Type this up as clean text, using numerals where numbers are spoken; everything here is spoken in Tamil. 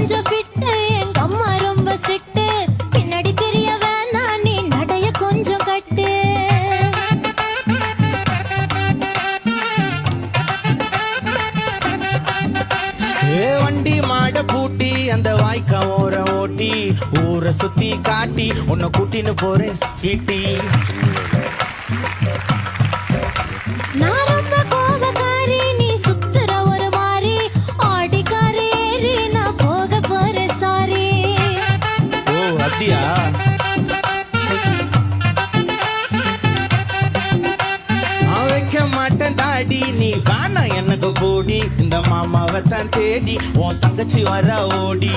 கொஞ்சம் ஃபிட்டு எங்க அம்மா ரொம்ப ஸ்ட்ரிக்ட் பின்னாடி தெரிய வேணாம் நீ நடைய கொஞ்சம் கட்டு வண்டி மாட பூட்டி அந்த வாய்க்கா ஓர ஓட்டி ஊரை சுத்தி காட்டி உன்னை கூட்டின்னு போறேன் ஸ்வீட்டி நான் ரொம்ப கோபக்காரி நீ சுத்துற ஒரு மாதிரி ஆடிக்காரி ஏறி நான் போக போறேன் சாரி ஓ அப்படியா வைக்க மாட்டேன் தாடி நீ வேணா எனக்கு போடி இந்த மாமாவை தான் தேடி உன் தங்கச்சி வர ஓடி